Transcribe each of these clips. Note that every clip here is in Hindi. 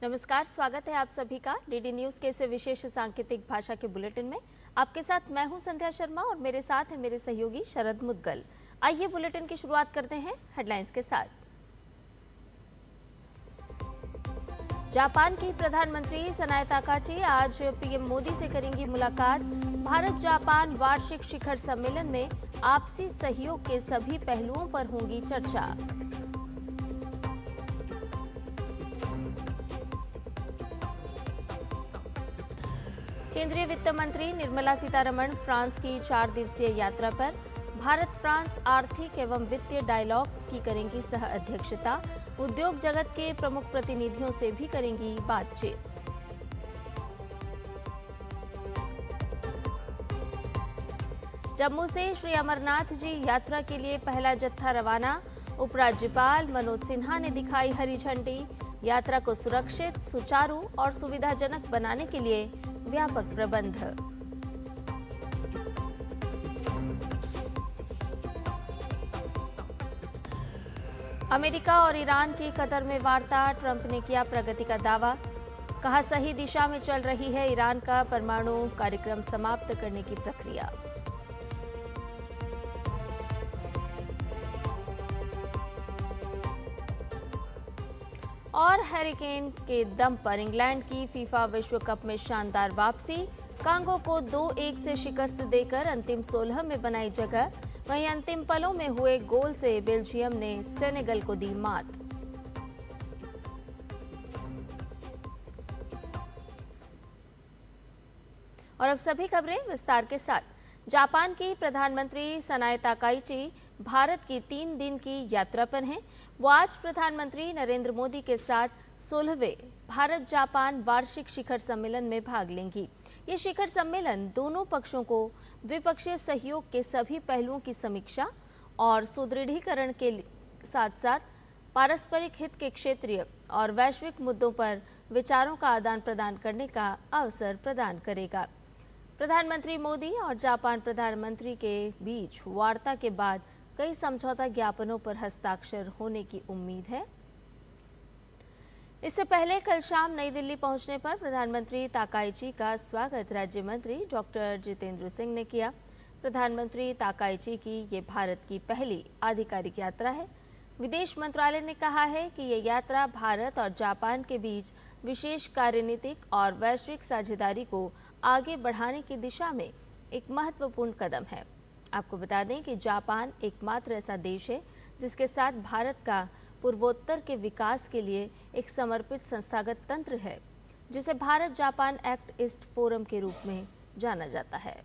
नमस्कार, स्वागत है आप सभी का डीडी न्यूज के इस विशेष सांकेतिक भाषा के बुलेटिन में। आपके साथ मैं हूं संध्या शर्मा और मेरे साथ है मेरे सहयोगी शरद मुद्गल। आइए बुलेटिन की शुरुआत करते हैं हेडलाइंस के साथ। जापान की प्रधानमंत्री सनाए ताकाची आज पीएम मोदी से करेंगी मुलाकात। भारत जापान वार्षिक शिखर सम्मेलन में आपसी सहयोग के सभी पहलुओं पर होगी चर्चा। केंद्रीय वित्त मंत्री निर्मला सीतारमण फ्रांस की 4 दिवसीय यात्रा पर। भारत फ्रांस आर्थिक एवं वित्तीय डायलॉग की करेंगी सह अध्यक्षता। उद्योग जगत के प्रमुख प्रतिनिधियों से भी करेंगी बातचीत। जम्मू से श्री अमरनाथ जी यात्रा के लिए पहला जत्था रवाना। उपराज्यपाल मनोज सिन्हा ने दिखाई हरी झंडी। यात्रा को सुरक्षित, सुचारू और सुविधाजनक बनाने के लिए व्यापक प्रबंध। अमेरिका और ईरान की कतर में वार्ता। ट्रंप ने किया प्रगति का दावा। कहा सही दिशा में चल रही है ईरान का परमाणु कार्यक्रम समाप्त करने की प्रक्रिया। और हैरिकेन के दम पर इंग्लैंड की फीफा विश्व कप में शानदार वापसी। कांगो को 2-1 से शिकस्त देकर अंतिम 16 में बनाई जगह। वहीं अंतिम पलों में हुए गोल से बेल्जियम ने सेनेगल को दी मात। और अब सभी खबरें विस्तार के साथ। जापान की प्रधानमंत्री सनाए ताकाची भारत की 3 दिन की यात्रा पर हैं। वो आज प्रधानमंत्री नरेंद्र मोदी के साथ 16वें भारत जापान वार्षिक शिखर सम्मेलन में भाग लेंगी। ये शिखर सम्मेलन दोनों पक्षों को द्विपक्षीय सहयोग के सभी पहलुओं की समीक्षा और सुदृढ़ीकरण के साथ साथ पारस्परिक हित के क्षेत्रीय और वैश्विक मुद्दों पर विचारों का आदान प्रदान करने का अवसर प्रदान करेगा। प्रधानमंत्री मोदी और जापान प्रधानमंत्री के बीच वार्ता के बाद कई समझौता ज्ञापनों पर हस्ताक्षर होने की उम्मीद है। इससे पहले कल शाम नई दिल्ली पहुंचने पर प्रधानमंत्री ताकाची का स्वागत राज्य मंत्री डॉक्टर जितेंद्र सिंह ने किया। प्रधानमंत्री ताकाची की ये भारत की पहली आधिकारिक यात्रा है। विदेश मंत्रालय ने कहा है कि ये यात्रा भारत और जापान के बीच विशेष कार्यनीतिक और वैश्विक साझेदारी को आगे बढ़ाने की दिशा में एक महत्वपूर्ण कदम है। आपको बता दें कि जापान एकमात्र ऐसा देश है जिसके साथ भारत का पूर्वोत्तर के विकास के लिए एक समर्पित संस्थागत तंत्र है, जिसे Bharat Japan act east forum के रूप में जाना जाता है।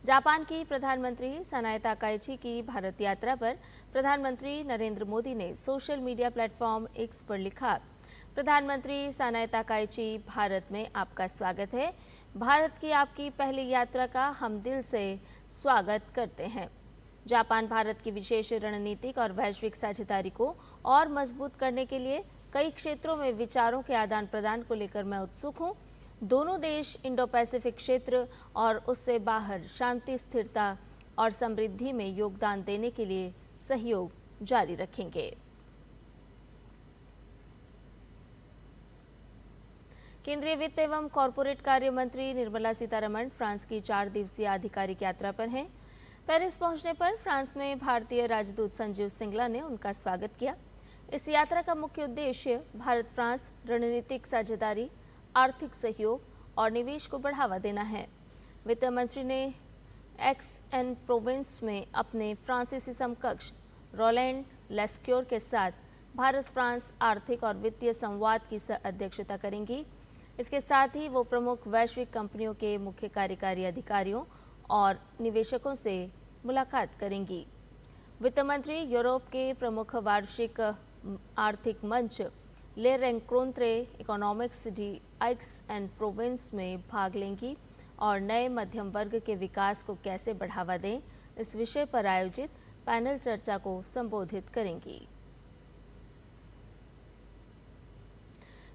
जापान की प्रधानमंत्री सनाए ताकाची की भारत यात्रा पर प्रधानमंत्री नरेंद्र मोदी ने सोशल मीडिया प्लेटफॉर्म एक्स पर लिखा, प्रधानमंत्री सनाए ताकाची, भारत में आपका स्वागत है। भारत की आपकी पहली यात्रा का हम दिल से स्वागत करते हैं। जापान भारत की विशेष रणनीतिक और वैश्विक साझेदारी को और मजबूत करने के लिए कई क्षेत्रों में विचारों के आदान प्रदान को लेकर मैं उत्सुक हूँ। दोनों देश इंडो पैसिफिक क्षेत्र और उससे बाहर शांति, स्थिरता और समृद्धि में योगदान देने के लिए सहयोग जारी रखेंगे। केंद्रीय वित्त एवं कॉरपोरेट कार्य मंत्री निर्मला सीतारमण फ्रांस की 4 दिवसीय आधिकारिक यात्रा पर हैं। पेरिस पहुंचने पर फ्रांस में भारतीय राजदूत संजीव सिंगला ने उनका स्वागत किया। इस यात्रा का मुख्य उद्देश्य भारत फ्रांस रणनीतिक साझेदारी, आर्थिक सहयोग और निवेश को बढ़ावा देना है। वित्त मंत्री ने एक्स-एन प्रोविंस में अपने फ्रांसीसी समकक्ष रोलैंड लेस्क्योर के साथ भारत फ्रांस आर्थिक और वित्तीय संवाद की अध्यक्षता करेंगी। इसके साथ ही वो प्रमुख वैश्विक कंपनियों के मुख्य कार्यकारी अधिकारियों और निवेशकों से मुलाकात करेंगी। वित्त मंत्री यूरोप के प्रमुख वार्षिक आर्थिक मंच ले रेंक्रोंत्रे इकोनॉमिक्स डी एक्स-एन प्रोविंस में भाग लेंगी और नए मध्यम वर्ग के विकास को कैसे बढ़ावा दें, इस विषय पर आयोजित पैनल चर्चा को संबोधित करेंगी।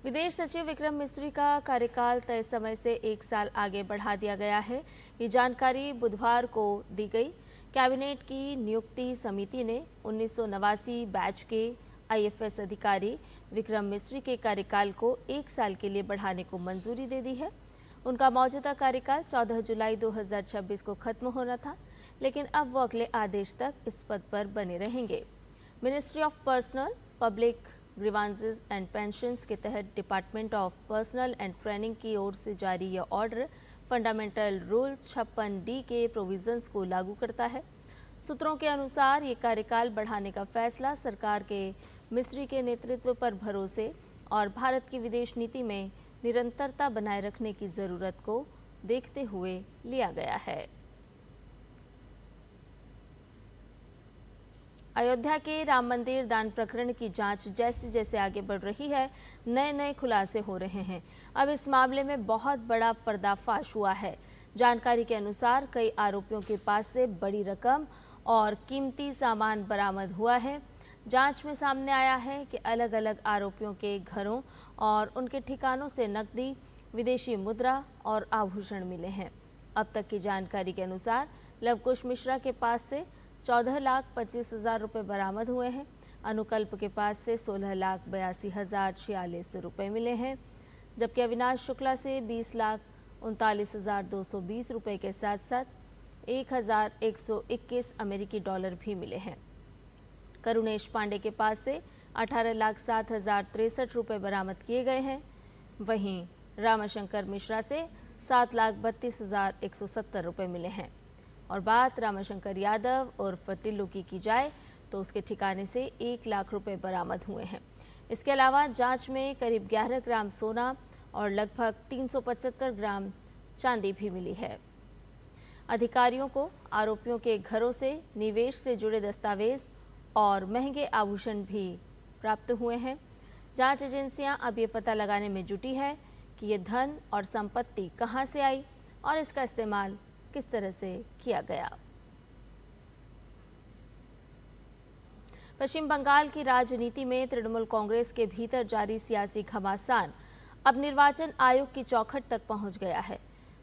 विदेश सचिव विक्रम मिस्री का कार्यकाल तय समय से 1 साल आगे बढ़ा दिया गया है। ये जानकारी बुधवार को दी गई। कैबिनेट की नियुक्ति समिति ने 1989 बैच के आईएफएस अधिकारी विक्रम मिस्री के कार्यकाल को 1 साल के लिए बढ़ाने को मंजूरी दे दी है। उनका मौजूदा कार्यकाल 14 जुलाई 2026 को खत्म होना था, लेकिन अब वो अगले आदेश तक इस पद पर बने रहेंगे। Ministry of personal, public grievances and pensions के तहत department of personal and training की ओर से जारी यह ऑर्डर फंडामेंटल रूल 56D के प्रोविजंस को लागू करता है। सूत्रों के अनुसार ये कार्यकाल बढ़ाने का फैसला सरकार के मिस्री के नेतृत्व पर भरोसे और भारत की विदेश नीति में निरंतरता बनाए रखने की जरूरत को देखते हुए लिया गया है। अयोध्या के राम मंदिर दान प्रकरण की जांच जैसे जैसे आगे बढ़ रही है, नए नए खुलासे हो रहे हैं। अब इस मामले में बहुत बड़ा पर्दाफाश हुआ है। जानकारी के अनुसार कई आरोपियों के पास से बड़ी रकम और कीमती सामान बरामद हुआ है। जांच में सामने आया है कि अलग अलग आरोपियों के घरों और उनके ठिकानों से नकदी, विदेशी मुद्रा और आभूषण मिले हैं। अब तक की जानकारी के अनुसार लवकुश मिश्रा के पास से 14,25,000 रुपये बरामद हुए हैं। अनुकल्प के पास से 16,82,046 रुपये मिले हैं, जबकि अविनाश शुक्ला से 20,39,220 रुपये के साथ साथ 1,121 अमेरिकी डॉलर भी मिले हैं। करुणेश पांडे के पास से 18,07,063 रुपये बरामद किए गए हैं। वहीं रामाशंकर मिश्रा से 7,32,170 रुपये मिले हैं। और बात रामाशंकर यादव उर्फ टिल्लू की जाए तो उसके ठिकाने से 1 लाख रुपए बरामद हुए हैं। इसके अलावा जांच में करीब 11 ग्राम सोना और लगभग 375 ग्राम चांदी भी मिली है। अधिकारियों को आरोपियों के घरों से निवेश से जुड़े दस्तावेज और महंगे आभूषण भी प्राप्त हुए हैं। जांच एजेंसियां अब ये पता लगाने में जुटी है कि ये धन और संपत्ति कहां से आई और इसका इस्तेमाल किस तरह से किया गया। पश्चिम बंगाल की राजनीति में तृणमूल कांग्रेस के भीतर जारी सियासी घमासान अब निर्वाचन आयोग की चौखट तक पहुंच गया है।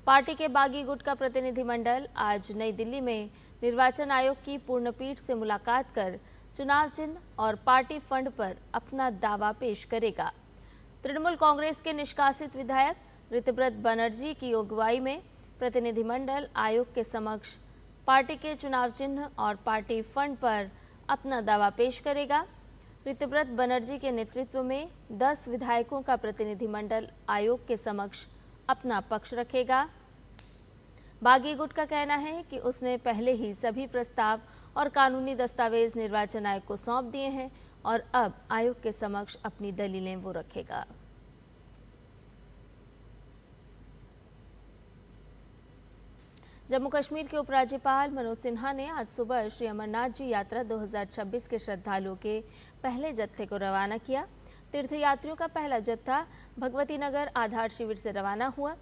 पार्टी के बागी गुट का प्रतिनिधिमंडल आज नई दिल्ली में निर्वाचन आयोग की पूर्णपीठ से मुलाकात कर चुनाव चिन्ह और पार्टी फंड पर अपना दावा पेश करेगा। तृणमूल कांग्रेस के निष्कासित विधायक ऋतव्रत बनर्जी की अगुवाई में प्रतिनिधिमंडल आयोग के समक्ष पार्टी के चुनाव चिन्ह और पार्टी फंड पर अपना दावा पेश करेगा। ऋतव्रत बनर्जी के नेतृत्व में 10 विधायकों का प्रतिनिधिमंडल आयोग के समक्ष अपना पक्ष रखेगा। बागी गुट का कहना है कि उसने पहले ही सभी प्रस्ताव और कानूनी दस्तावेज निर्वाचन आयोग को सौंप दिए हैं और अब आयोग के समक्ष अपनी दलीलें वो रखेगा। जम्मू कश्मीर के उपराज्यपाल मनोज सिन्हा ने आज सुबह श्री अमरनाथ जी यात्रा 2026 के श्रद्धालुओं के पहले जत्थे को रवाना किया। तीर्थयात्रियों का पहला जत्था भगवती नगर आधार शिविर से रवाना हुआ।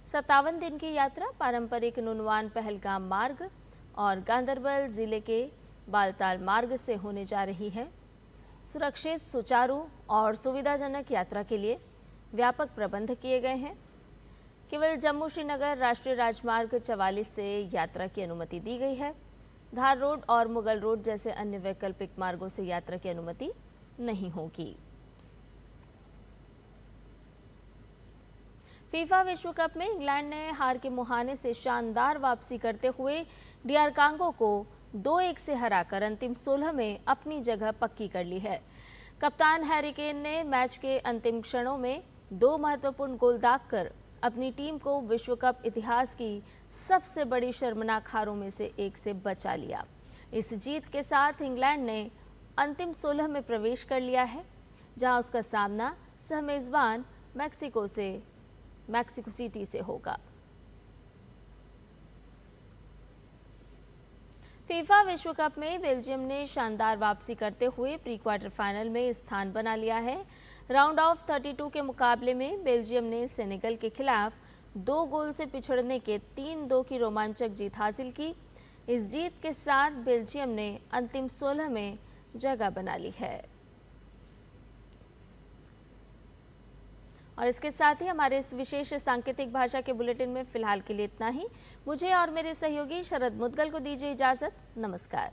57 दिन की यात्रा पारंपरिक नुनवान पहलगाम मार्ग और गांदरबल जिले के बालताल मार्ग से होने जा रही है। सुरक्षित, सुचारू और सुविधाजनक यात्रा के लिए व्यापक प्रबंध किए गए हैं। केवल जम्मू श्रीनगर राष्ट्रीय राजमार्ग 44 से यात्रा की अनुमति दी गई है। धार रोड और मुगल रोड जैसे अन्य वैकल्पिक मार्गों से यात्रा की अनुमति नहीं होगी। फीफा विश्व कप में इंग्लैंड ने हार के मुहाने से शानदार वापसी करते हुए डीआर कांगो को 2-1 से हराकर अंतिम 16 में अपनी जगह पक्की कर ली है। कप्तान हैरी केन ने मैच के अंतिम क्षणों में 2 महत्वपूर्ण गोल दागकर अपनी टीम को विश्व कप इतिहास की सबसे बड़ी शर्मनाक हारों में से एक से बचा लिया। इस जीत के साथ इंग्लैंड ने अंतिम 16 में प्रवेश कर लिया है, जहां उसका सामना सहमेजबान मैक्सिको सिटी से होगा। फीफा विश्व कप में बेल्जियम ने शानदार वापसी करते हुए प्री क्वार्टर फाइनल में स्थान बना लिया है। राउंड ऑफ 32 के मुकाबले में बेल्जियम ने सेनेगल के खिलाफ 2 गोल से पिछड़ने के 3-2 की रोमांचक जीत हासिल की। इस जीत के साथ बेल्जियम ने अंतिम 16 में जगह बना ली है। और इसके साथ ही हमारे इस विशेष सांकेतिक भाषा के बुलेटिन में फिलहाल के लिए इतना ही। मुझे और मेरे सहयोगी शरद मुदगल को दीजिए इजाजत। नमस्कार।